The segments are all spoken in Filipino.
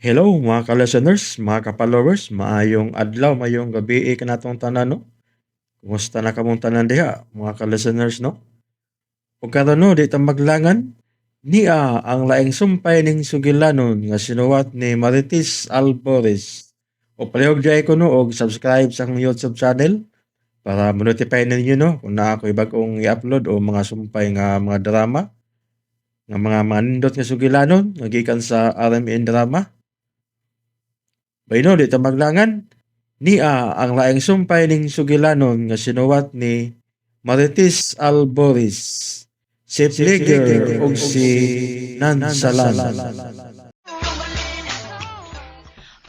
Hello mga ka-listeners, mga ka-followers, maayong adlaw, maayong gabi kanatong tanan no. Kumusta na kamong tanan diha, mga ka-listeners no? Ug karon no, di ta maglangan niya ang laing sumpay ning sugilanon nga sinuwat ni Marites Alvarez. O palihog di ko no og subscribe sa akong YouTube channel para ma-notify ninyo no kung na ako bagong i-upload o mga sumpay nga mga drama nga mga manindot nga sugilanon nga gikan sa RMN drama. Bayno di ta maglangan niya ang laing sumpay ning sugilanon nga sinuwat ni Marites Alvarez, si Fligger ug si Nansalan.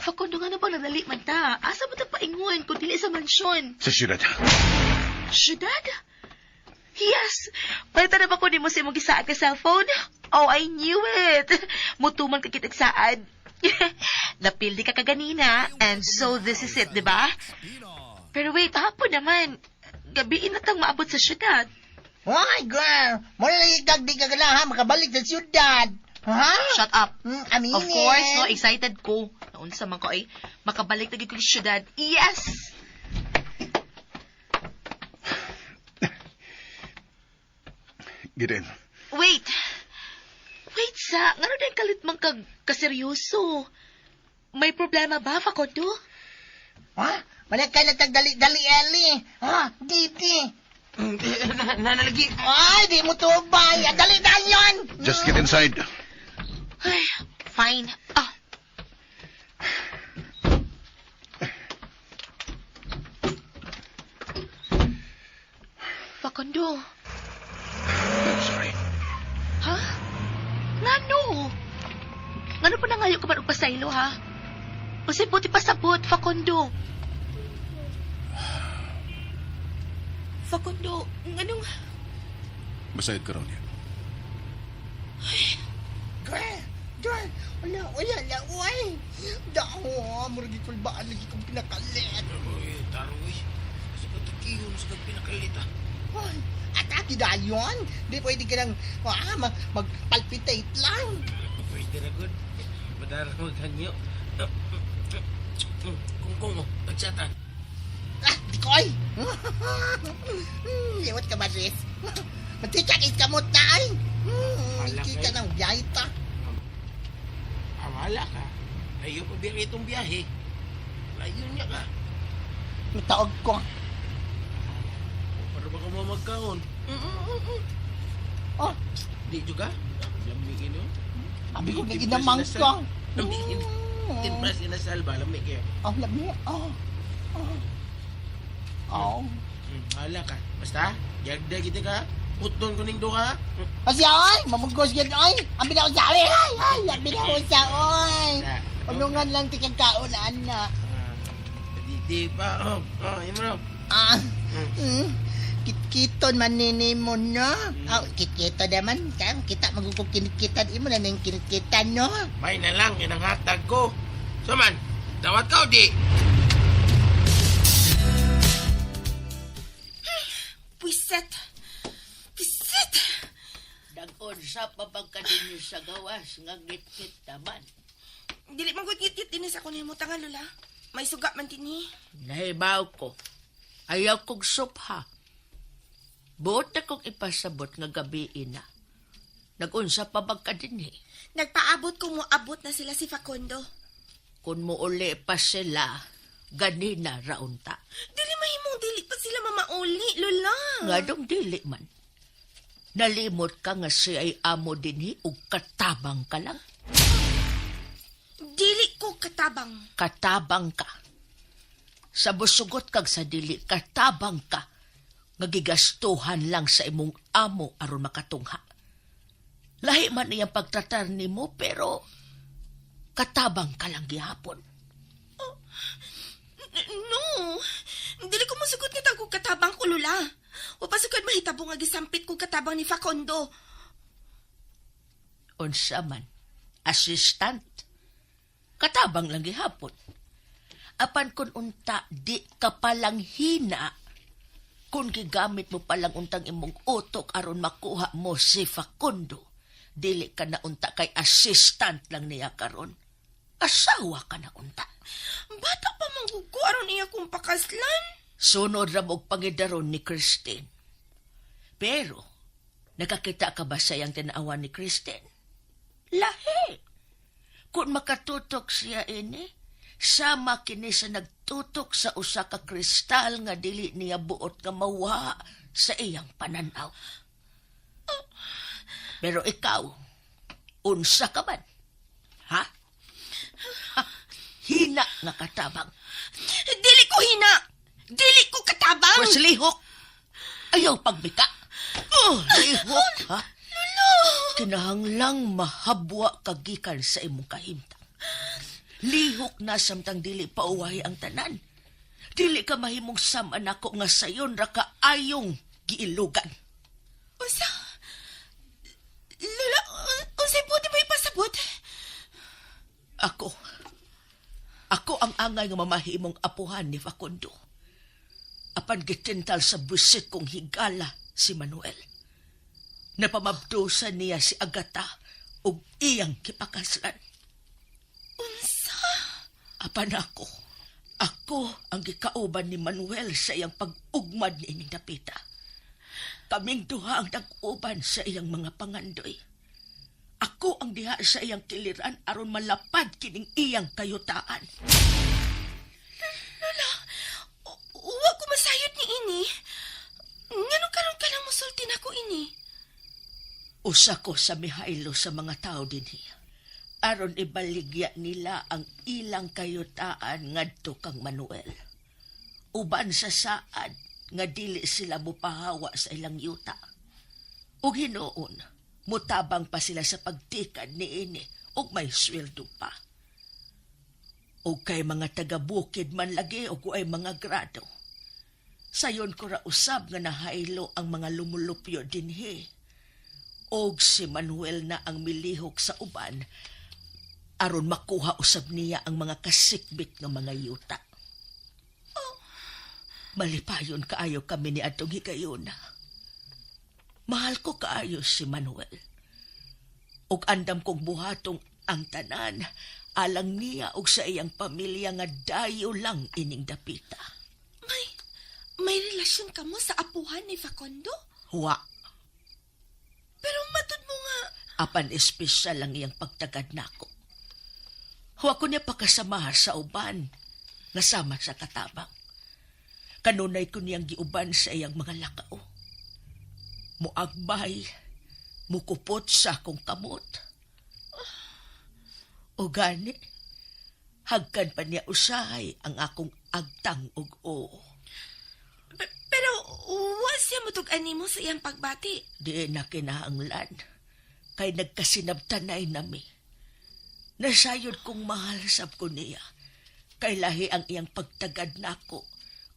Fakundo nga na ba nadali man ta? Asa mo ta paingon kung dili sa mansyon? Sa syudad. Syudad? Yes! Palita na ba ko ni mo sa imong gisaad ka cellphone? Oh, I knew it! Mutuman ka kitag saad. Napildi ka kaganina, and so this is it, di ba? Pero wait, hapon naman. Gabi inatang maabot sa syudad. Hoy, girl! Muna lang ikagdi ka lang ha, makabalik sa syudad. Ha? Shut up. Aminin. Of course, no, excited ko. Naunsa man ko ay makabalik na ko sa syudad. Yes! Giden. Wait! Wait sa, ngano din kalit mang kaseryoso? May problema ba, Fakondo? Ha? Wala ka nagtagdali-dali, Eli. Ha? Diti. Nanalagi. Ay, di mo tubay. Dali na yun. Just get inside. Ay, fine. Ah, Fakondo. I'm sorry. Ha? Ngano? Ngano pa nangayo ka ba og pasaylo, ha? Kasi buti pasabot, Fakondo. Fakondo, nganong... Masayad ka ron yan. Girl, wala na, uy. Dako, muragi kulbaan lagi kong pinakalit. Uy, taroy. Kasi patikiyon sa pinakalit ah. Ay, atake na yun. Di pwede ka lang, magpalpitate lang. Pwede na good. Madarang maghanyo. Kung magsata. Di ko ay. Liwat ka ba, Riz? Magtichak is kamot na ay. Hindi ka ng biyahe ta. Wala ka. Ayaw pa biyahe itong biyahe. Layo niya ka. Matawag ko. Para baka mo magkaon. Oh, Di juga. Lamigin yun. abi ko na ginamang ka. Lamigin. Tinpras inasal ba? Lamig yun. Oh, lami. Oh. Wala ka. Basta, yagda kita ka. Puton ko ning duha. Kasi ay, mamugos yan ay. Ang binausay. Ay, ang binausay. Ulungan lang tikang kaunan na. Di pa. Yung mo. Kitkiton manini mo na. Kitkito naman. Kita magugog kinikitan. Imo na nang kinikitan no. May na lang, yun ang hatag ko. So man, tawad ka o di? Pwisit! Pwisit! Dagon sa pabagkadinyo sa gawas nga git-git naman. Dili man gud git din sa kunin mo tanga lola. May suga man tini. Nahibaw ko. Ayaw kong supha. Buot na kong ipasabot nga gabi na. Nagunsa pabagkadinhi. Nagpaabot ko mo abot na sila si Facundo. Kung mo uli pa sila, ganina raunta. Dili mahimong dili pa sila mamauli, lola. Nga dong dili man. Nalimot ka nga siya ay amo dinhi ug katabang ka lang. Dili ko katabang. Katabang ka. Sa busugot kag sa dili, katabang ka. Nagigastuhan lang sa imong amo aron makatungha. Lahi man iyang pagtratar nimo pero katabang ka lang gihapon. No. Dili ko masugot nga tagog katabang ko, lola. O pasukad mahitabo nga gisampit ko katabang ni Facundo. Unsa man, assistant. Katabang lang gihapon. Apan kun unta di ka palang hina. Kung gigamit mo palang untang imong utok aron makuha mo si Facundo, dili ka na unta kay assistant lang niya karon. Asawa ka na unta. Bata pa manggugo aron iya kong pakaslan. Sunod ra mog pangidaron ni Christine. Pero, nakakita ka ba sayang tinawan ni Christine? Lahi. Kung makatutok siya ini, sama kini sa nagtutok sa usa ka kristal nga dili niya buot nga mawa sa iyang pananaw. Pero ikaw, unsa ka man? Ha? Hina nga katabang. Dili ko hina. Dili ko katabang. Mas lihok. Ayaw pagbika. Lihok, ha? Kinahanglang mahabwa kagikan sa imong kahimtang. Lihok na samtang dili pauwahi ang tanan. Dili ka mahimong saman ako nga sayon ra kaayong giilugan. Usa? Lula, unsay buti may pasabot? Ako ang angay nga mamahimong apuhan ni Facundo. Apan gitintal sa busit kong higala si Manuel. Napamabdosan niya si Agata ug iyang kipakaslan. Unsa? Apan ako ang gikauban ni Manuel sa iyang pag-ugmad ni ining dapita. Kaming duha ang nag-uban sa iyang mga pangandoy. Ako ang diha sa iyang kiliran aron malapad kining iyang kayutaan. Huwag ko masayod ni ini. Ngano karon ka lang musulti na ko ini? Usa ko sa Mihailo sa mga tao dinhi. Aron ibaligya nila ang ilang kayutaan ngadto kang Manuel. Uban sa saad nga dili sila mupahawa sa ilang yuta. Ug hinuon, mutabang pa sila sa pagtikad ni ini ug may sweldo pa. Ug kay mga taga-bukid man lagi ug ay mga grado. Sayon ko ra usab nga nahaylo ang mga lumulupyo dinhi. Og si Manuel na ang milihok sa uban aron makuha usab niya ang mga kasikbit nga mga yuta. Malipayon kaayo kami ni atong higayon. Mahal ko kaayo si Manuel. Og andam kong buhatong ang tanan alang niya og sa iyang pamilya nga dayo lang ining dapita. May relasyon ka mo sa apuhan ni Facundo? Huwa. Pero matud mo nga. Apan espesyal lang iyang pagtagad nako. Huwa ko niya pakasamaha sa uban, nasama sa katabang. Kanunay ko niyang giuban sa iyang mga lakao. Muagbay, mukupot sa akong kamot. O gani, hagkan pa niya usahay ang akong agtang ug oo. Pero was siya mutug-ani mo sa iyang pagbati. Di na kinahanglan, kay nagkasinabtanay nami. Nasayod kong mahal sab ko niya, kay lahi ang iyang pagtagad nako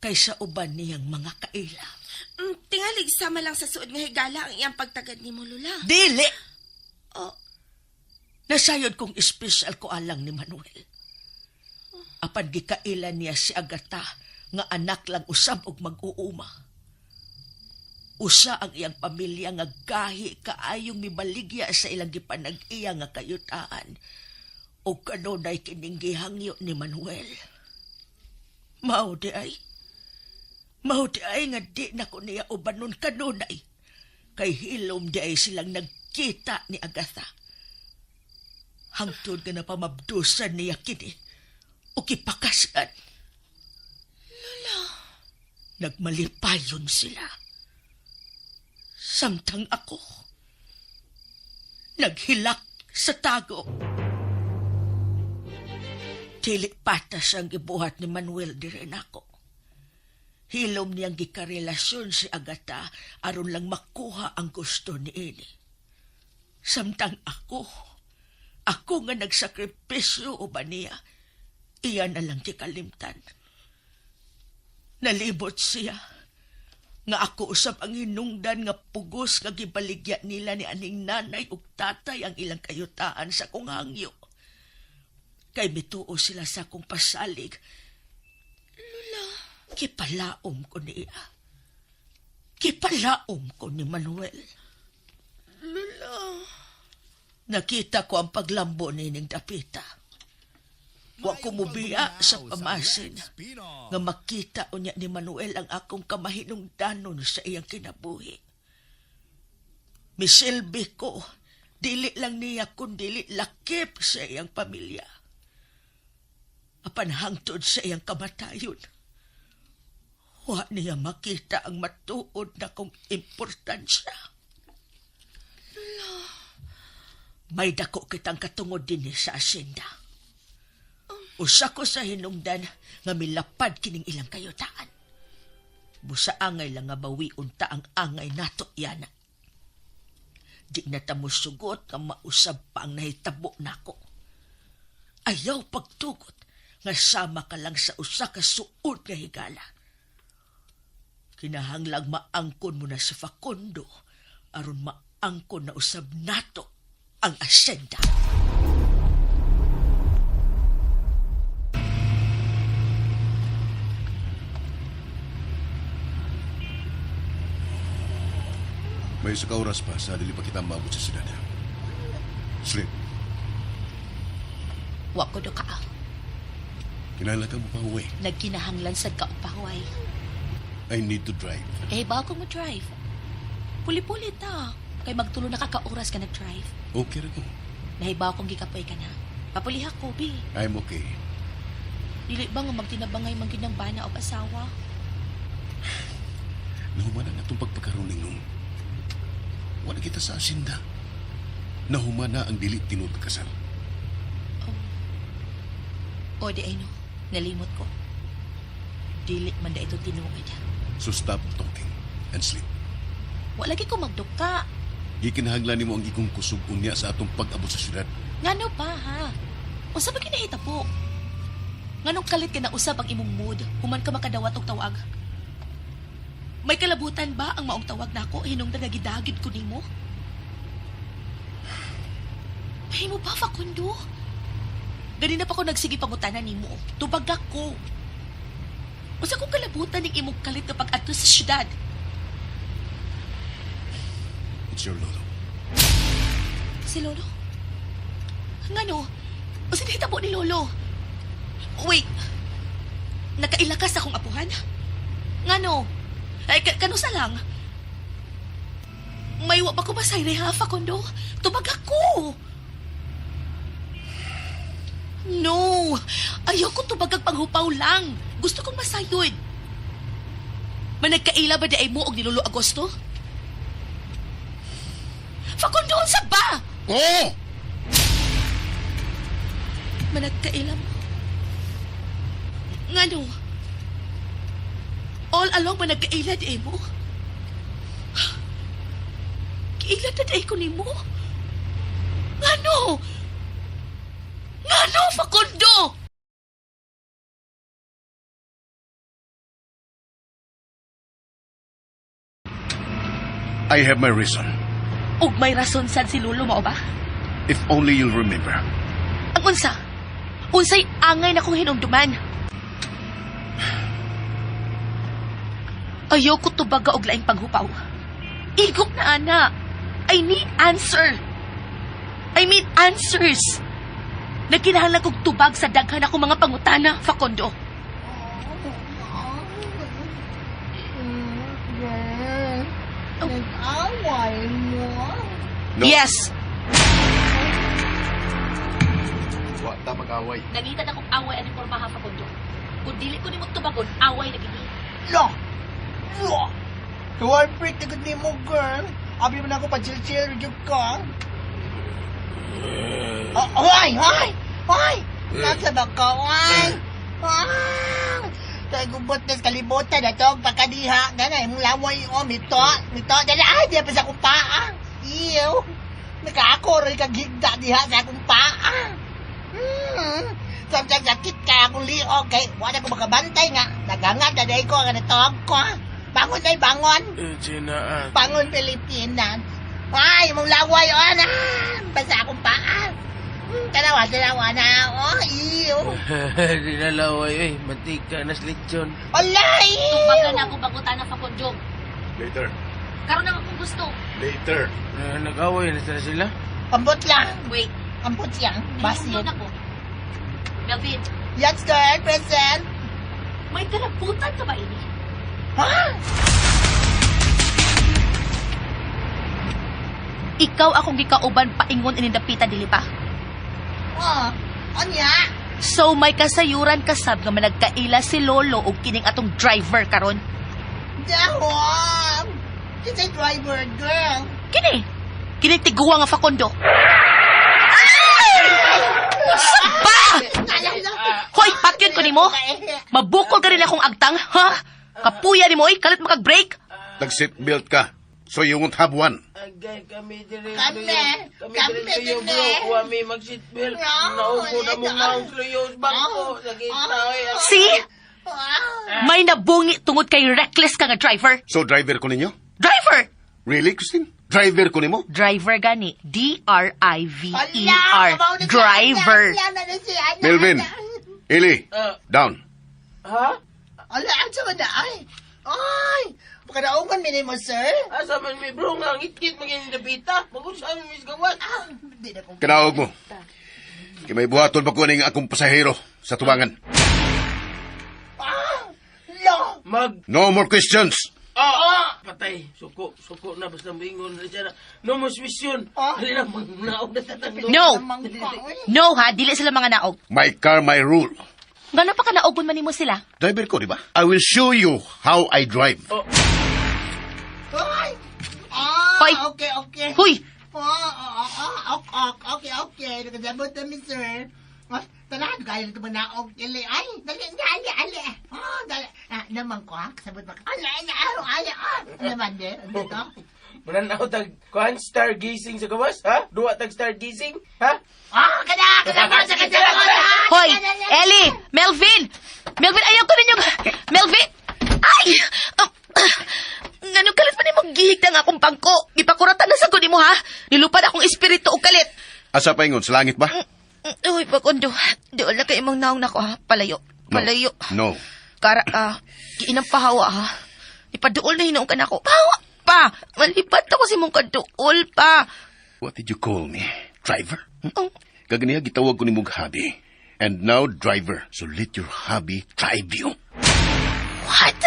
kaysa uban niyang mga kaila. Tingalig sama lang sa suod nga higala ang iyang pagtagad ni mo, Lula. Dili! Oh, Nasayod kong espesyal ko alang ni Manuel. Apan gikailan niya si Agata nga anak lang usab og mag-uuma. Usa ang iyang pamilya nga gahi kaayong mibaligya sa ilang gipanag-iya nga kayutaan o kanunay kining gihangyo ni Manuel. Mao di ay nga di na ko niya ubanon kanunay kay hilom di ay silang nagkita ni Agatha. Hangtod nga napamabdusan niya kini o kipakasan. Nagmalipayon sila. Samtang ako, naghilak sa tago. Dili patas ang gibuhat ni Manuel dire nako. Hilom niyang gikarelasyon si Agata aron lang makuha ang gusto ni ini. Samtang ako nga nagsakripisyo o ba niya, iya na lang kikalimtan. Nalibot siya nga ako usab ang hinungdan nga pugos nga gibaligya nila ni aning nanay ug tatay ang ilang kayutaan sa kong hangyo. Kay mituo sila sa akong pasalig. Lula, kipalaom ko niya. Kipalaom ko ni Manuel. Lula. Nakita ko ang paglambo ni ning dapita. Wa ko mubiya sa pamasin nga makita unya ni Manuel ang akong kamahinungdanon sa iyang kinabuhi. Misilbi ko, dili lang niya kundi lakip sa iyang pamilya. Apan hangtod sa iyang kamatayon, wa niya makita ang matuod na kong importansya. May dako kitang katungod din sa asyenda. Usa ko sa hinungdan nga milapad kining ilang kayutaan. Busa angay lang nga bawi unta ang angay nato yana. Di na ta mo sugot nga mausab pa ang nahitabo nako. Ayaw pagtugot nga sama ka lang sa usa ka suod nga higala. Kinahanglang maangkon mo na sa Facundo aron maangkon na usab nato ang asyenda. May isa ka oras pa sa dili pa kita maabot sa siyudad. Sleep. Wa ko do ka. Kinahanglan ka mo pa uwi. Nagkinahanglan sad ka og pahuway. I need to drive. Eh, bago mo drive. Puli-puli ta. Kay magtulo na ka-oras ka nag-drive. Okay ra ko. Nahibaw kong gikapoy ka na. Papuliha ko, bi. I'm okay. Dili ba nga magtinabangay man ginang bana o asawa? Nahumanan na itong pagpagkaroon nung wala kita sa asinda. Nahumana ang dili tinud kasal. O di ay no, nalimot ko. Dili man da ito tinuod. So stop talking and sleep. Wala lagi ko magduka. Gikinahanglan nimo ang gikong kusog unya sa atong pag-abot sa syudad. Ngano pa ha? Unsa ba kinahita po? Nganong kalit ka na usab ang imong mood human ka makadawat og tawag? May kalabutan ba ang maong tawag nako hinungdan nga gidagid ko nimo? Mahimo ba Facundo? Ganina pa ko nagsige pangutanan nimo. Tubag ako. Unsa kung kalabutan ning imong kalit kapag adto sa syudad? It's your lolo. Si Lolo? Ngano? Unsa nahitabo ni Lolo? Wait. Nakailakas akong apuhan? Ngano? Ay, kanusa lang? May wa pa ko masayre ha, Facundo? Tubag ako! No! Ayoko tubag ang panghupaw lang. Gusto kong masayod. Managkaila ba daay mo og ni Lolo Agosto? Facundo, unsa ba? Oh! Managkaila mo? Ngano? All along managkaila daay mo? Kaila na daay ko ni mo? Ngano? Ngano, Facundo? I have my reason. Ug may rason sad si Lolo mao ba? If only you'll remember. Ang unsa? Unsay angay na kong hinumduman? Ayoko tubaga og laing panghupaw. Igok na ana. I need answer. I mean answers. Nagkinahanglan kog tubag sa daghan akong mga pangutana, Facundo. Nag-away mo. No. Yes. Wa ta mag-away. Nangita na kong away ang pormaha, Facundo. Kung dili ko ni mo tubagon, away na gini. Lo! Lo! Heartbreak na gud nimo, girl. Abi mo na ako pa-chill-chill with you ka. Hoy! Hoy! Hoy! Nasa ba ka? Hoy! Kaya gubot na sa kalibutan na to, pagkadiha, ganay, mong laway o, mito, dala, ay, di pa sa akong paa. Iyo, nakaakor, kagigda diha sa akong paa. Samsang sakit kaya akong liog, kay wala ko makabantay nga, nagangad na dahi ko, nga natawag ko. Bangon ay bangon. Bangon Pilipinas. Ay, mong laway o, na, basta akong paa. Tanawa na, oh, iyo. Di na laway, mantika na lechon. Alay! Tubagan na akong pangutana, Facundo. Later. Karon na akong gusto. Later. Nag-away na sila. Ambot lang. Wait. Ambot lang. Basin. Nilungdon ako. Melvin, Yes, sir. Present. may kalabutan ka ba ini? Ha? Ikaw akong gikauban paingon inindapita dili ba? Oh, anya? So may kasayuran kasab nga managkaila si Lolo og kining atong driver karon. Dahon! Kisa'y driver, girl. Kini tiguwa nga Facundo. Saba! Hoy, pakyot ko nimo. Mabukol ka rin akong agtang, ha? Kapuya nimo oy, kalit makag-break. Nag-seatbelt ka. So you won't have one. Agay, kami dire. Kami. Kami dire Kami kayo, dire. bro. Kuha may mag-seatbelt. No, Naupo na mong wala. naong sluyos. Bangko. Sakit na. See? May nabungi tungod kay reckless ka nga driver. So driver ko ninyo? Driver! Really, Christine? Driver ko nimo? Driver gani. D-R-I-V-E-R. Driver. Melvin. Eli, down. Ha? Ala, ang sama na ay. Ay, pakadaungan mi mo, sir. Asa man may bro nga ngit-ngit maging dapita. Mag-usap mo mis gawas. Hindi na kong... Kanaog mo. Kaya may buhaton pa ko ng akong pasahero sa tubangan. Lo! No more questions. Patay. Suko na basta moingon na siya na. No mo swisyon. Ah. Dali na magnaog na tatanglo. No! No ha, dili sila mga naog. My car, my rule. Gano'n pa ka naogon man nimo sila? Driver ko, di ba? I will show you how I drive. Ay! Hoy! Okay, okay. Huy! Okay. Nakasabot na mi, sir. Talaan, kaya nito ba naog? Ay, dali. Dali. Naman ko, ha? Kasabot ba? Naman din. Ano ito? Mananaw tag kuhan stargazing sa gawas, ha? Duwa tag stargazing, ha? Kasabot. Hoy! Ellie! Melvin! Melvin, ayaw ko ninyo! Melvin! Ay! Ngano kalit pa ni mong gihig na nga akong pangko. Ipakuratan na sa kunin mo, ha? Nilupad akong espiritu o kalit. Asa pa ingon, sa langit ba? Uy, Pakundo. Di wala kayo mong naong nako, ha? Palayo. Palayo. No. Kara, giinang pahawa, ha? Ipaduol na hinoong ka na ako. Pahawa pa! Malipat ako si mong kaduol pa. What did you call me? Driver? Oh. Kaganiya, gitawag ko ni mong hobby. And now, driver. So let your hobby drive you. What?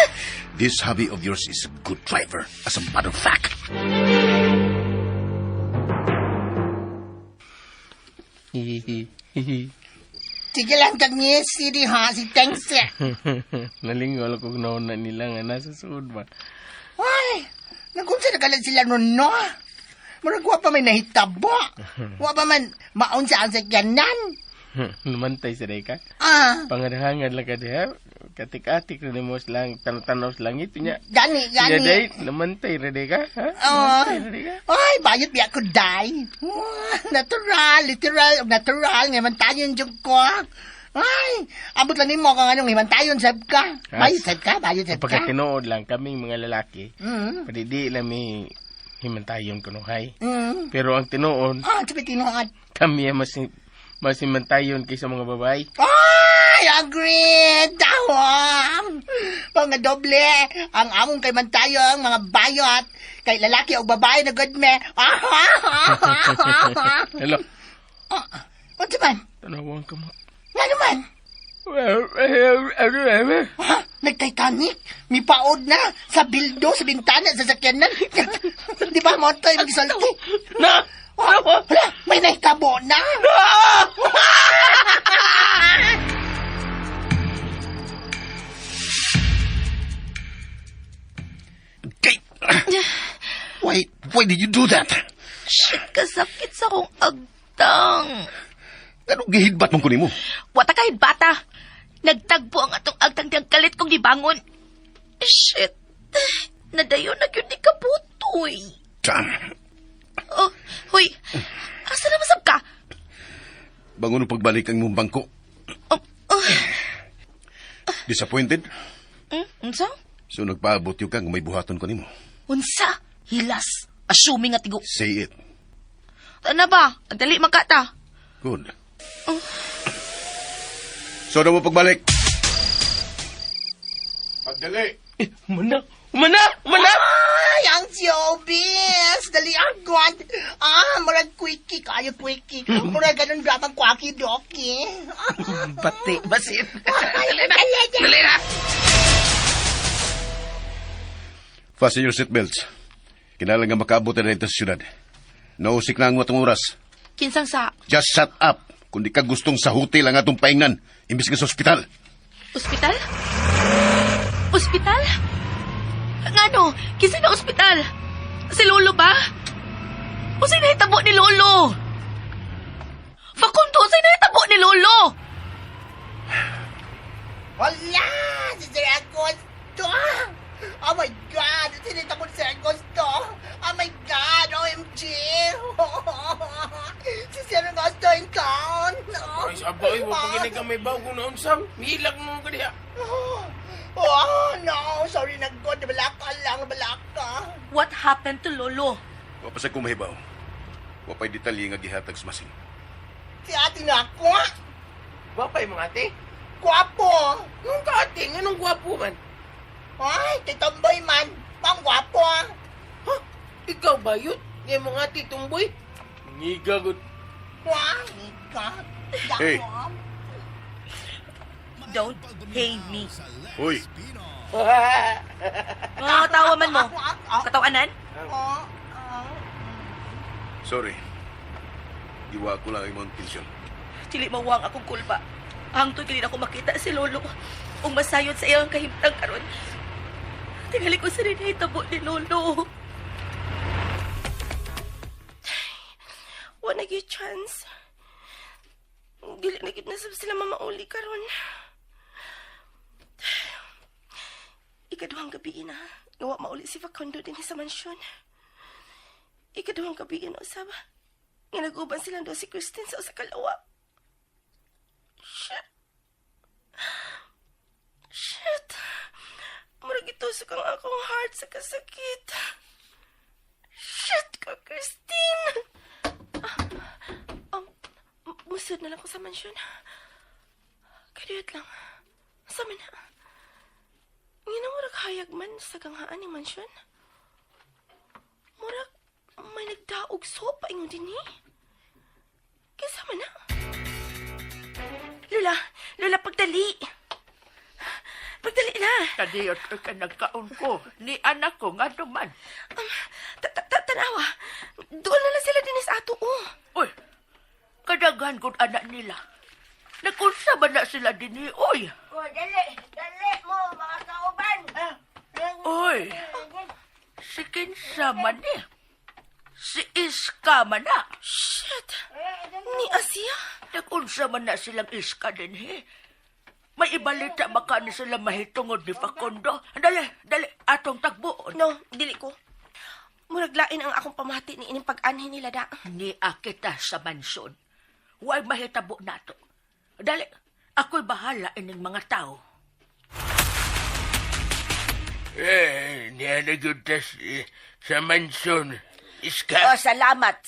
This hobby of yours is a good driver, as a matter of fact. Sige lang kag ni Siri, ha? Si Tengse. Nalingol ko na nila nga nasa suod ba. Ay, nagunsa na kalan sila nun, no? Murag wa pa may nahitabo. Wa pa man maon sa ang sakyanan. Numantay sa day ka. Pangadahangad lang ka diha. Katik-atik na mo lang, tanaw sa langit niya. Gani. Siya day, namantay na day ka, ha? Namantay na day ka. Ay, bayot biya ko, day. Literal, nga man tayo yung ko. Ay, abot lang mo kung anong himantayon, sab ka. Bayot sab ka. Pagka tinuod lang kaming mga lalaki, Mm. padidi lang may himantayon kunuhay. Mm. Pero ang tinuod, Sabi tinuod. kami ang mas himantayon kaysa mga babae. Ay, agreed! Tawang! Mga doble, ang among kay Mantayong, mga bayot, kay lalaki o babae na good me. Hello? Ano man? Tanawang ka mo. Nga naman? Ha? Nag-Titanic? May paod na sa bildo, sa bintana, sa sakyanan. Di ba mo tayo magsalti? Na! Wala, may nahitabo na. Kate! Why did you do that? Shit, kasakit sa kong agtang. Anong gihidbat mong kunin mo? Wata kahit bata. Nagtagpo ang atong agtang diyang kalit kong gibangon. Shit. Nadayon na yun ni kabutoy. Sam, Oh, huy. Asa na masab ka? bangon ang pagbalik ang mong bangko. Disappointed? Unsa? So nagpaabot yung kang may buhaton ko nimo. Unsa? Hilas. Assuming nga tigo. Say it. Ano ba? Nagdali magkata. Good. So na mo pagbalik. Pagdali. Umana! Ay, ang showbiz! Dali agad! Murag quickie kayo, quickie. Murag ganun dramang kwaki-doki. Pati, basit. Dali na! Fasten your seatbelts. Kinala nga makaabot na ito sa syudad. Nausik na ang matong oras. Kinsang sa Just shut up. Kung di ka gustong sa hotel ang atong paingnan, imbis ka sa ospital. ospital? Ospital? Ngano? Kinsa na ospital? Si Lolo ba? O sa'y nahitabo ni Lolo? Facundo, sa'y nahitabo ni Lolo? Wala! Si Sir Agosto! Oh my God! Sinita ko ni Sir Agosto! Oh my God! OMG! Si Sir Agosto in town! Ay, sabay, huwag paginig ang may bago na unsam. Mihilag mo ka diha. Oh no! Sorry na God! Balaka lang! Balaka! What happened to Lolo? Wapasay kong mahibaw. Wapay detalye nga gihatag sa masing. Si ate na ako! Wapay mga ate. Gwapo! Nung ka ate, anong gwapo man? Ay, titomboy man! Pang gwapo! Ha? Ikaw ba yun? Ngayon mga ate tumboy? Ngigagot. Wah! Ika! Hey. Don't hate me. Hoy, Mga tawa man mo. Katawanan? sorry. Iwa ko lang imong intensyon. Dili mawang akong kulpa. Hangtod kini ako makita si Lolo. Ung masayod sa iyang kahimtang karon. Tingali ko sa rin hitabo ni Lolo. Wala gyud chance. Dili na gyud na sila mamauli karon. Ikaduhang gabi na, ngawa mauli si Facundo din sa mansyon. Ikaduhang gabi na usab. Nga naguban silang daw si Christine sa usa ka lawa. Shit. Murag itusok ang akong heart sa kasakit. Shit ka, Christine. Musod na lang ko sa mansyon. Kadiyot lang. Sama na. Ngayon na murag hayag man sa ganghaan ni mansyon. Murag may nagdaog sopa ingon din eh. Kasama na. Lola, pagdali. Pagdali na. Kadiyot ka nagkaon ko. Ni anak ko nga duman. Tanawa. Doon na lang sila din sa ato, oh. Uy, kadaghan kong anak nila. Nakunsa ba na sila din ni Uy? Dali mo, mga kauban! Uy, si Kinsa man eh. Si Iska man na. Shit. Ni Asia? Nakunsa man na silang Iska din eh. May ibalita baka ni sila mahitungod ni Facundo. Dali, atong tagbuon. No, dili ko. Murag lain ang akong pamati ni ining pag-anhin nila da. Ni akita sa mansyon. Huwag mahitabo nato. Dali, ako'y bahala ining mga tao. Niya naguntas sa mansyon. Iska. Oh, salamat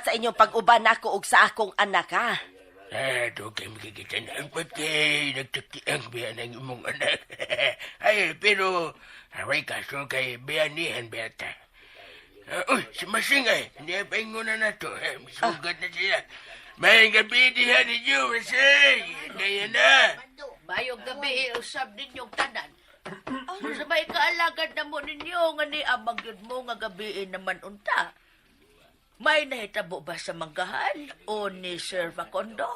sa inyong pag-uban ako ug sa akong anak, ha. Ito kayo makikita na ang pati nagtutiang biyan ng imong anak. Ay, pero away kaso kay biyanihan biyata. Uy, si Masing ay, hindi paingon na to. Misugat na siya. May gabi dihan ninyo, Masing. Kaya na. Mayong gabi, usab ninyong tanan. Kung sa may kaalagad na mo ninyo, nga ni amang yun mo nga gabiin naman unta. May nahitabo ba sa manggahan o ni Sir Facundo?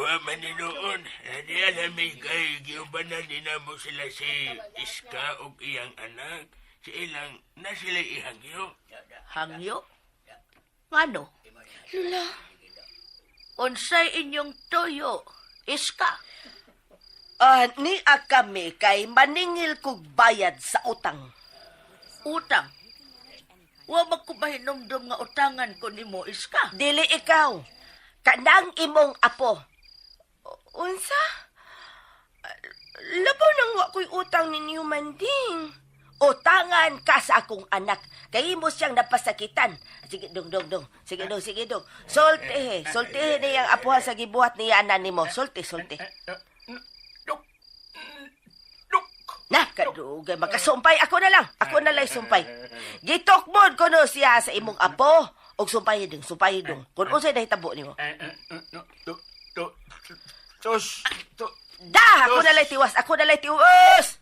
Waman ni noon. Di alam kay giubanan din mo sila si Iska o iyang anak. Si ilang na sila ihangyo. Hangyo? Ngano? Lula. Unsay inyong toyo, Iska? Ni kami kay maningil kog bayad sa utang. Utang? Wa magkumahinomdom nga utangan ko nimo, Iska. Dili ikaw. Kanang imong apo. Unsa? Labaw nang wa ko'y utang ninyo manding. Utangan ka sa akong anak. Kay mo siyang napasakitan. Sige, dong. Sige, dong. Sulti niyang apuha sa gibuhat niya anan nimo. Sulti. Na, Kadugay, magkasumpay. Ako na lang sumpay. Gitukmod ko no siya sa imong apo. Og sumpay dong. Kung unsay nahitabo nimo. Ako na lang tiwas.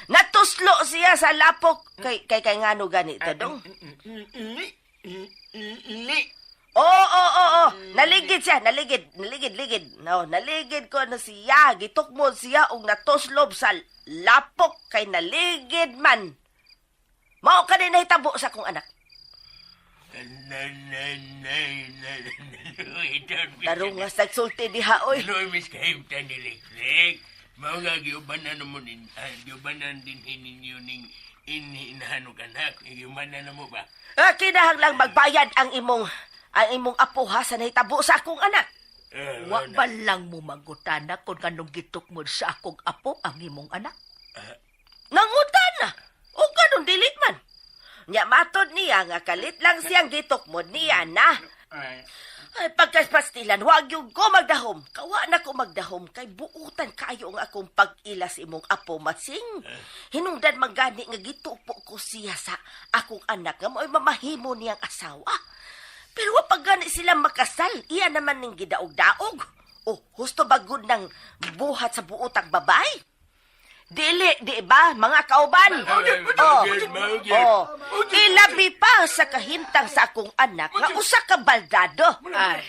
Natuslo siya sa lapok. Kay ngano ganito dong. Oo. Naligid siya. Naligid. No, naligid ko na siya. Gitukmod siya og natuslob sa lapok kay naligid man. Mao ka din nahitabo sa akong anak. Darong nga nagsulti diha, oy. Miss kahimtan ni Lekrik. Mao nga giubanan mo din, giubanan din hininyo ning inahanong anak. Giubanan na mo ba? Kinahang lang magbayad ang imong apo ha sa nahitabo sa akong anak. Wa ba lang mo mangutana kung kanong gitukmod sa akong apo ang imong anak? Nangutana. O ganun dilit man. Nya matod niya nga kalit lang siyang gitukmod niya na. Ay, pagkaspastilan, huwag yung ko magdahom. Kawa na ko magdahom, kay buutan kayo ang akong pag-ilas imong apo masing. Hinungdan manggani nga gitupo ko siya sa akong anak nga mo'y mamahimo niyang asawa. Pero wapag gani sila makasal, iya naman ning gidaog-daog. O, husto bagod ng buhat sa buutang babay? Dili, di ba, mga kauban? Ilabi pa sa kahintang sa akong anak nga usa ka baldado. Ay,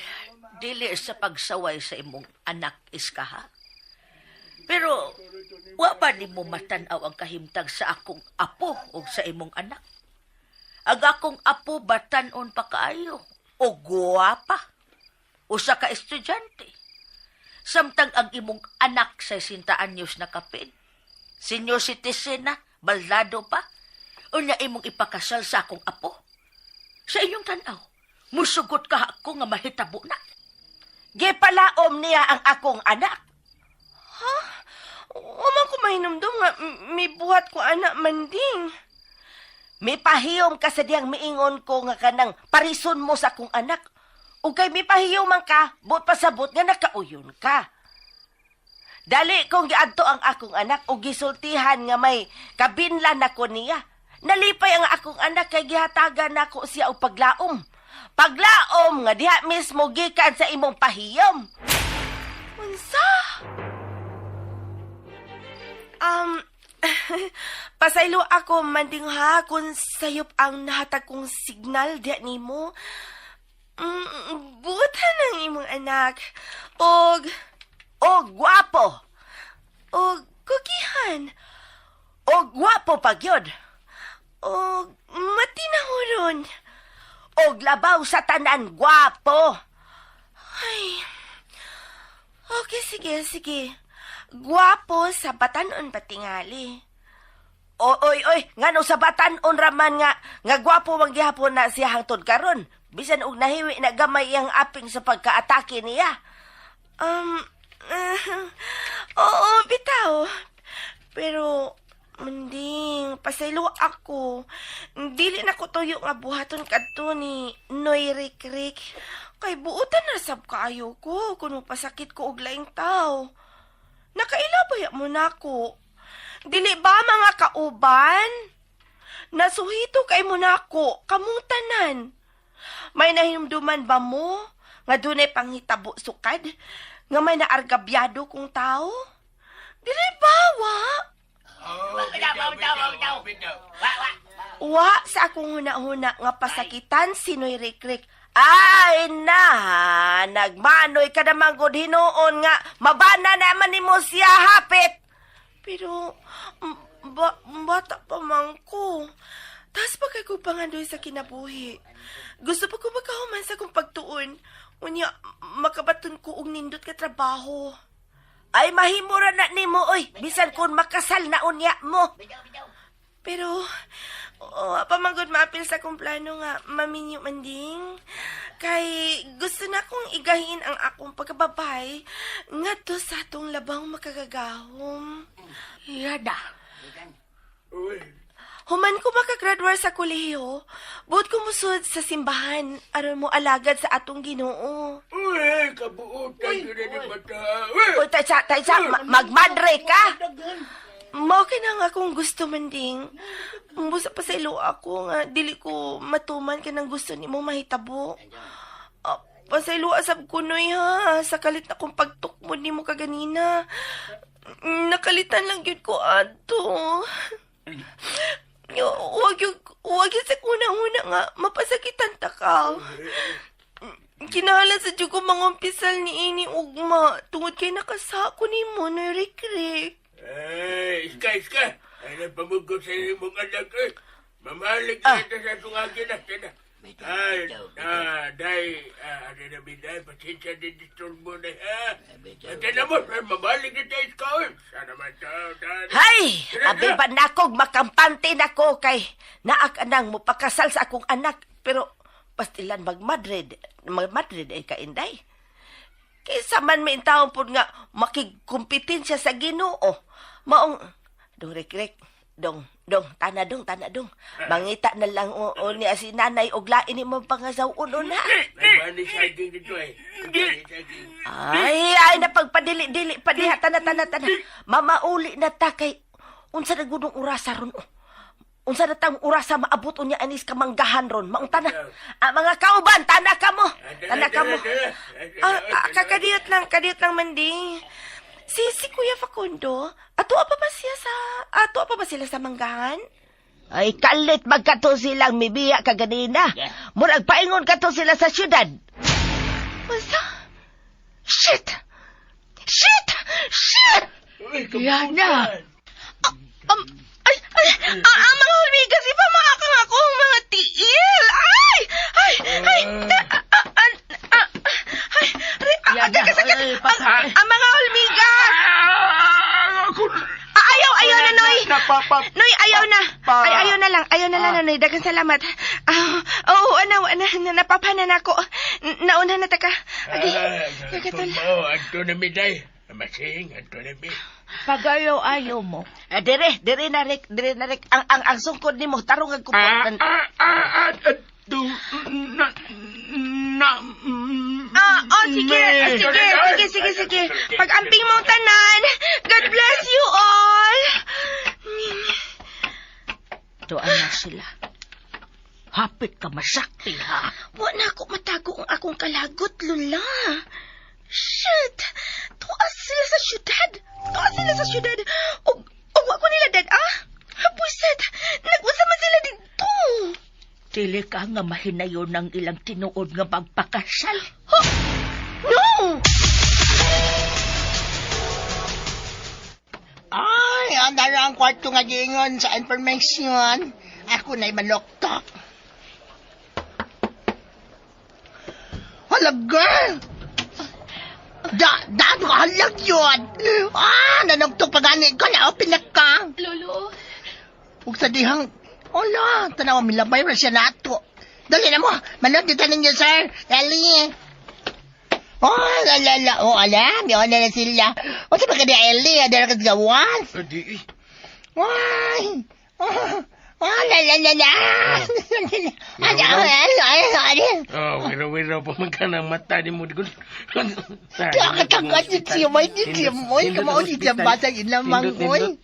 dili sa pagsaway sa imong anak iska ha. Pero, wa ba ni mo matanaw ang kahimtang sa akong apo o sa imong anak? Ang akong apo batanon pa kaayo o guwapa o sa ka estudyante. Samtang ang imong anak sa 60 anyos na kapin. Senior citizen na, baldado pa, o niya imong ipakasal sa akong apo. Sa inyong tanaw, musugot ka ako nga mahitabo na. Gipalaom niya ang akong anak. Ha? Umang ko mahinumdum nga may buhat ko anak manding. May pahiyom ka sa diyang miingon ko nga kanang parison mo sa akong anak. O kay may pahiyom man ka, bot pasabot nga nakauyon ka. Dali kong giadto ang akong anak o gisultihan nga may kabinlan ako niya. Nalipay ang akong anak kay gihatagan nako siya og paglaom. Paglaom nga diha mismo gikan sa imong pahiyom. Unsa? Pasaylo ako manding ha kung sayop ang nahatag kong signal diha nimo. Butan ang imong anak. Og gwapo. Og kukihan. Og gwapo pagyod. Og matinahuron. Og labaw sa tanan gwapo. Ay. Okay, sige. Gwapo sa batanon patingali. Oy, ngano sa batanon raman nga gwapo mang gihapon na siya hangtod karon. Bisan og nahiwi na gamay ang aping sa pagkaatake niya. Oo, bitaw. Pero, manding, pasaylo ako. Dili na ko tuyo nga buhaton kadto ni Noy Rik-Rik. Kay buutan na sab kaayo ko kung pasakit ko og laing tao. Nakailabaya mo na ako. Dili ba mga kauban? Nasuhito kay mo na ako, kamong tanan. May nahimduman ba mo nga dunay panghitabo sukad? Nga may naargabyado kong tao? Dili ba, wa? Wa sa akong huna-huna nga pasakitan si Noy Rik-Rik. Ay na, nagmanoy ka naman gud hinoon nga mabana naman ni mo siya hapit. Pero, bata pa man ko. Tas pa kay ko pangandoy sa kinabuhi. Gusto pa ko magkahuman sa kong pagtuon. Unya, makabaton ko og nindot ka trabaho. Ay, mahimura na ni mo, oy. Bisan kung makasal na unya mo. Pero, pamangod maapil sa kong plano nga, maminyo manding. Kay, gusto na kong igahin ang akong pagkababay nga to sa atong labang makagagahom. Yada. Human ko makagraduar sa kolehiyo, buot ko musud sa simbahan aron mo alagad sa atong Ginoo. Uy, kabuotan yun na ni bata. Uy, taysa, magmadre ka. Mao na nga akong gusto man ding. Busa pa sa ilo ako nga dili ko matuman ka ng gusto nimo mahitabo. Pasaylo asab ko noy ha, sa kalit na kong pagtukmod nimo kaganina. Nakalitan lang yun ko ato. Huwag yun sa una-una nga, mapasakitan ta ka. Kinahalan sa diyog ko mga umpisal ni Ini Ugma, tungod kay nakasako ni mo na rik-rik. Iska. Ay, napamugod sa mong anak eh. Mamahalig na ito sa itong akin na. Ay, ano na biday, pasensya din dito mo na ha. At na mo, mamahalig na tayo iskawin. Sana man Hay! Abi ba nakog makampante na ko kay naak anang mo pakasal sa akong anak. Pero pastilan mag-Madrid ay kainday. Kaysa man may taong po nga makigkumpetensya sa Ginoo. Maong, dong rek-rek, dong, tana dong. Mangita na lang o niya si nanay og lain ni mo pangazawon na. Nagmani saging dito eh. Ay, napagpadili-dili pa diha, tana. Mamauli na ta kay, unsa na gudong urasa ron. Unsa na tang urasa maabot unya anis kamanggahan ron. Maong tana. Mga kauban, tana ka mo. Kakadiyot lang mandi. Si Kuya Facundo, ato pa ba sila sa manggahan? Ay, kalit magkato silang mibiya kaganina. Murag paingon kato sila sa syudad. Basta? Shit! Yana! Ang mga hulmigas, ipamakang ako ang mga tiil. Ang mga hulmigas. Ayaw na, Noy. Noy, ayaw na. Ayaw na lang, Noy. Dagang salamat. Napapanan ako. Nauna na taka. Kagatal. Anto na miday. Masing, anto na miday. Pagayaw-ayaw mo. Dire na rik. Ang sungkod ni mo, tarong ang kupot. Sige. Pag-amping mong tanan. God bless you all. Doan na sila. Hapit ka masakti, ha? Wala ako matago ang akong kalagot, Lula. Shit! Tuas sila sa syudad. Og wako nila dad, ah? Buset! Nag-usama sila dito. Dili ka nga mahinayon ng ilang tinuod nga magpakasal. Huh? No! Ay, ang dara ang kwarto nga giingon sa information. Ako na'y maloktok. Hala, girl! Dado ka halag yun! Nanugtog pagani ko na pinaka. Lolo, Huwag sa dihang, ala, tanawa milabay ra siya nato. Dali na mo, manood dito ninyo, sir. Dali. Alam, yun na sila. O sa pagka di Ellie, ada na kasgawas. Adi eh. Why? Wira pa man ka ng mata ni mo. Kakatagat yung siya, may siya mo. Kamao si siya basa yun lamang, oy.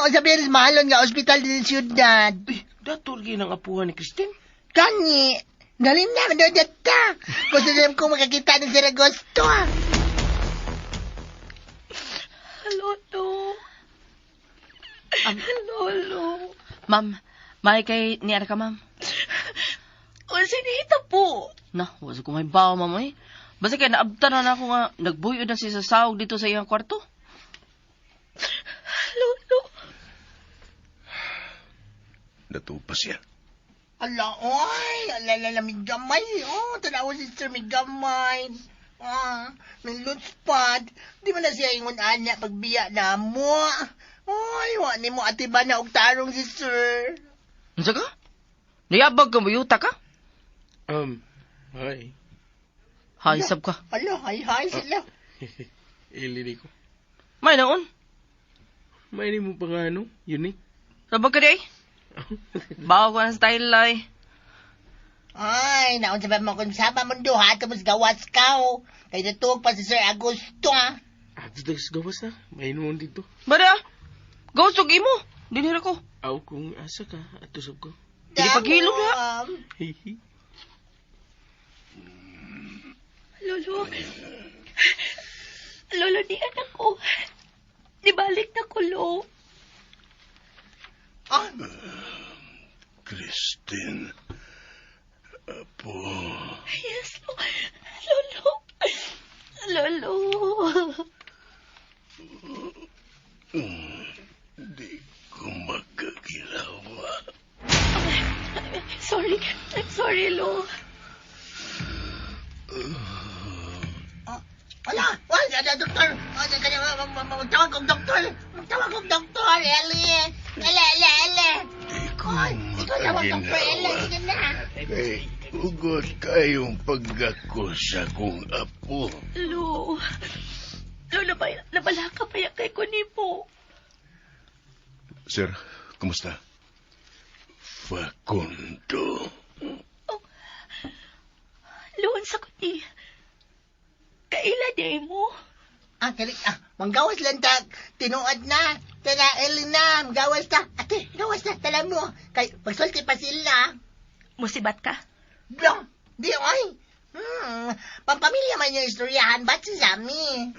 Sabihin, mahalon nga ospital din sa syudad. Dator ng apuhan ni Christine. Kani, galing na, manodot ta. Gusto naman kong makakita ng Saragosto. Lolo. Ma'am, may kay niya ka, ma'am. Unsa nihita po? Na, wasa ko may bawa, ma'am, eh. Basta kaya naabtan na ako nga, nagbuyo na siya sa sahog dito sa iyang kwarto. Lolo. Natupa siya. Ala, oy, alala, may gamay. Tanawa si Sir, may gamay. May lutspad. Di mo na siya ingon anya pagbiya na mo. Oy, wani mo ati ba na og tarong si Sir? Unsa ka? Nayabag ka mo, yuta ka? Hi. Haisab ka. Ala, hay sila. Ilili ko. May naon. May ni mo pa nga ano, yun eh. Sabag ka di ay? Bawa ko ng style ay. Ay, naon sa ba mo kung sama mo duha, tapos gawas ka, oh. Kaya natuwag pa si Sir Augusto, ah. Dito gawas na. May naman dito. Bada, Gawsog imo. Dinira ko. Aw kung asa ka, atusog ko. Hindi paghilom na. Lolo. Lolo, di anak ko. Nibalik na ko, Lo. Christine. Apo. Yes, Lolo. Lolo. Di ko magkagilawa. Sorry. I'm sorry, Lo. Wala, doktor. Magtawag kong doktor. Eli. Di ko Ikaw tawag doktor, Eli. magkaginawa. Sige na. Kay ugot kayong pagdako sa kong apo. Lo. Lo, nabala ka pa yan kay Kunimo. Sir, kumusta? Facundo. Luon sa kuni. Kaila day mo. Manggawas lang ta. Tinuod na. Tala, Eli na. Manggawas ta. Ate, gawas na. Tala mo. Kay, pagsulti pa sila. Musibat ka? Bro, di oy. Pampamilya man yung istoryahan. Ba't si Sammy?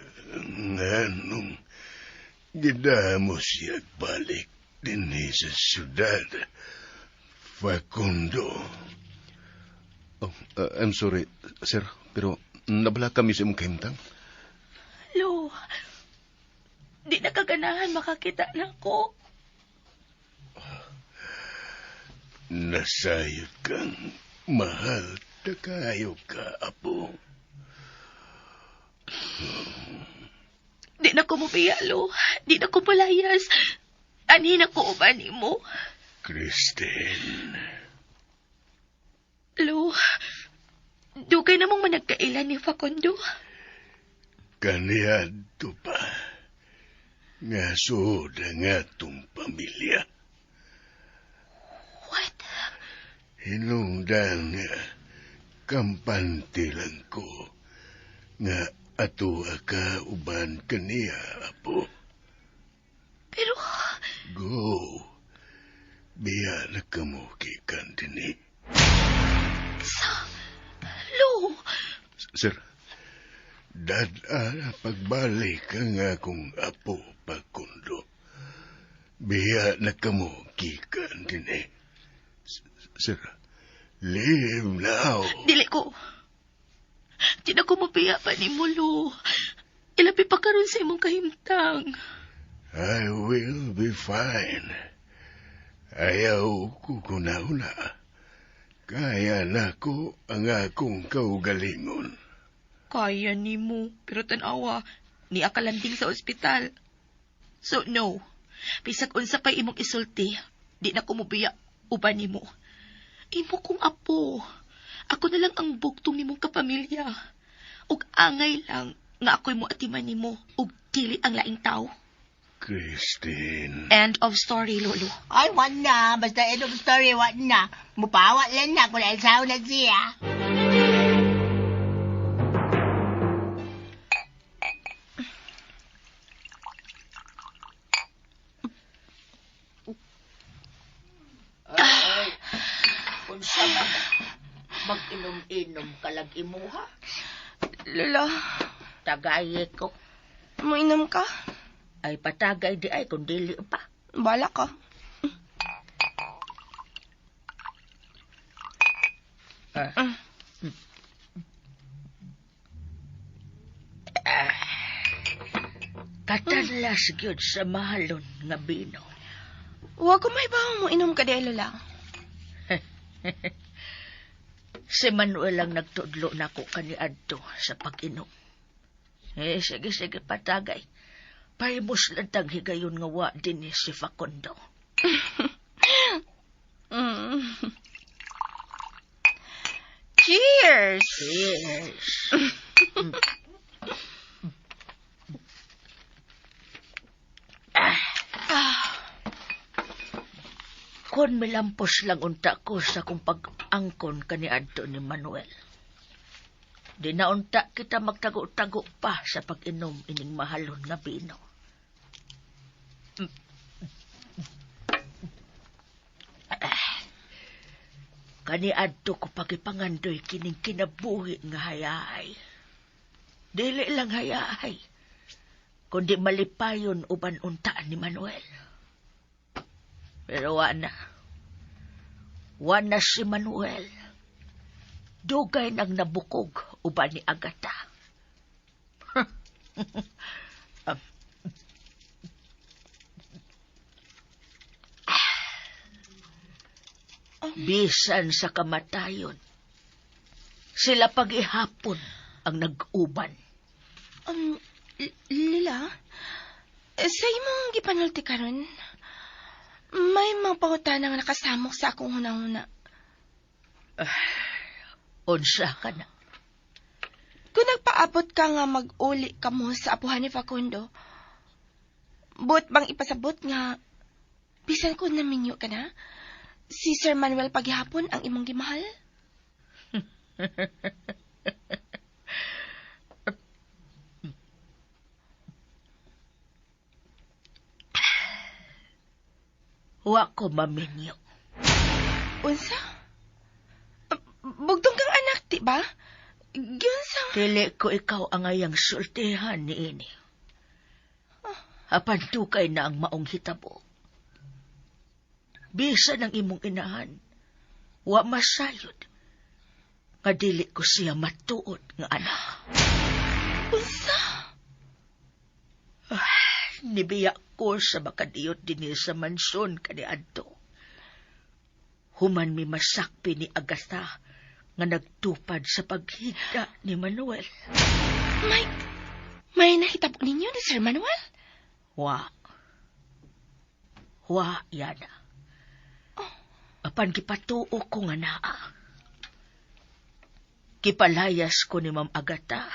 Nganong gidamo siya balik din sa syudad. Facundo. Oh, I'm sorry, sir, pero nabala kami sa imong kahimtang. Lo, di na kaganahan makakita na ko. Nasayod kang mahal na kayo ka, apo. Di na ko mubiya, Lo. Di na ko palayas. Ani na ko uban mo. Christine. Lo, dugay namang managkailan ni Facundo. Kaniadto pa. Nga sud ang atong pamilya. What? Hinungdan nga kampante lang ko nga ato ka uban kaniya, apo. Pero, Go. Biya na kamo kikan dini. Lo, Sir, dad-a pagbalik ang akong apo Facundo. Biya na kamo kikan dini. Sir, leave now. dili ko. Di na ko mubiya pa ni mo, Lo. Ilabi pa karon sa imong kahimtang. I will be fine. Ayaw ko kuna-una. Kaya na ko ang akong kaugalingon. Kaya ni mo, pero tanawa, ni akalanding sa ospital. So, no. Bisag unsa pa'y imong isulti, di na ko mubiya uban ni mo. Imo kong apo. Ako na lang ang bugtong ni mong kapamilya. Ug angay lang nga ako'y mo atiman ni mo, ug dili ang laing tao. Christine. End of story, Lolo. Ay, wag na. Basta end of story, wag na. Mupawa lang na kung naisaw na siya. Unsa man mag-inom-inom ka lang imuha. Lola, Tagaye ko. mainom ka? Ay patagay di ay kung dili pa. Bala ka. Katanlas gyud sa mahalon nga bino. Huwag ko may bahang mo inom ka di, Lola. Si Manuel lang nagtudlo na ko kaniadto sa pag-inom. Sige, patagay. Pahimos lang tang higayon nga wa din ni si Facundo. Cheers! Yes. Kon milampos lang unta ko sa kung pag-angkon kaniadto ni Manuel. Di na unta kita magtago-tago pa sa pag-inom ining mahalon nga bino. Kaniadto ko pagipangandoy kining kinabuhi nga hayahay. Dili lang hayahay, kundi malipayon uban untaan ni Manuel. Pero wana si Manuel. Dugay nang nabukog uban ni Agata. Bisan sa kamatayon, sila pag-ihapon ang nag-uban. Lila, sa imong gipanulti karon, may mga pangutana nga nakasamok sa akong hunahuna. Unsa ka na? Kung nagpaabot ka nga mag-uli ka mo sa apuhan ni Facundo, buot bang ipasabot nga, bisan ko naminyo ka na, si Sir Manuel paghihapon ang imong gimahal? Wa ko maminyo. Unsa? Bugtong kang anak, di ba? Gyunsa? Dili ko ikaw ang ayang sultihan ni ini. Apan tukay na ang maong hitabo. Bisan ang imong inahan, wa masayod. Nga dili ko siya matuod nga anak. Unsa? Nibiya ko sa makadiyot din sa mansyon kaniadto. Human mi masakpi ni Agatha nga nagtupad sa paghigda ni Manuel. May nahitabo ninyo ni Sir Manuel? Wa, yana. Apan gipatuo ko nga naa. Kipalayas ko ni Ma'am Agatha.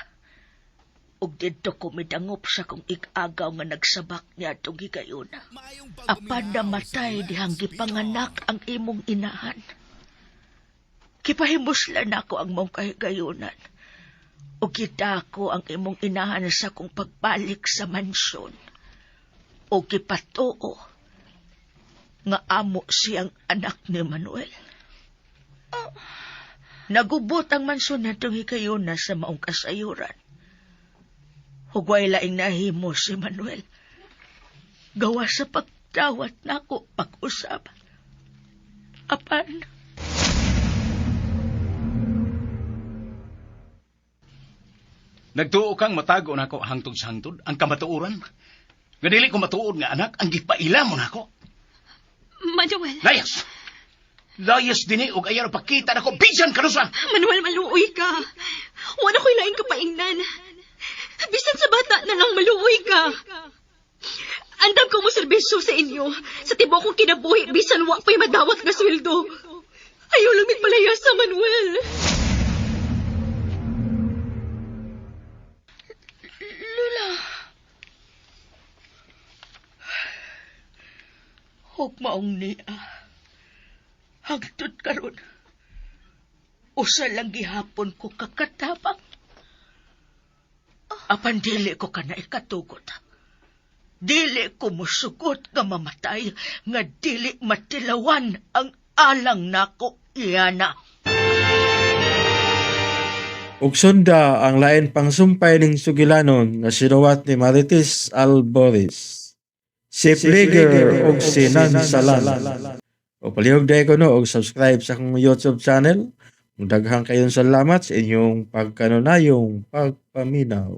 Ug didto ko midangop sa kong ig-agaw nga nagsabak niya itong gigayuna. Apan namatay dihang gipanganak ang imong inahan. Kipahimuslan ako ang mong kahigayunan. Ug kita ko ang imong inahan sa kong pagbalik sa mansyon. O kipatuo nga amo siyang anak ni Manuel. Nagubot ang mansyon na itong higayuna sa maong kasayuran. Hugway laing nahimo si Manuel. Gawa sa pagdawat na ako pag-usap. Apan, nagtuo kang matago na ako hangtod sa hangtod, ang kamatuuran. Nga dili ko matuod nga anak, ang gipaila mo na ako. Manuel. Layas! Layas din og ayaw pakita na ko, bisan kanusan! Manuel, maluoy ka. Wala ko'y laing kapaingnan. Bisan sa bata na lang maluoy ka. Andam ko mo serbisyo sa inyo. Sa tibo kong kinabuhi, bisan wak pa'y madawat na sweldo. Ayaw lang mitpalayas sa Manuel. Lula. hug maong niya. Hangtod karon. Usa lang gihapon ko kakatabang. Apan dili ko kana ikatugot. Dili ko musugot nga mamatay, nga dili matilawan ang alang nako iyana. Ug sunda ang lain pang sumpay ning sugilanon nga sinuwat ni Marites Alboris. Si Plager ug si Nansalan. O palihog day ko no og subscribe sa akong YouTube channel. Daghang kayong salamat sa inyong pagkanunayong pagpaminaw.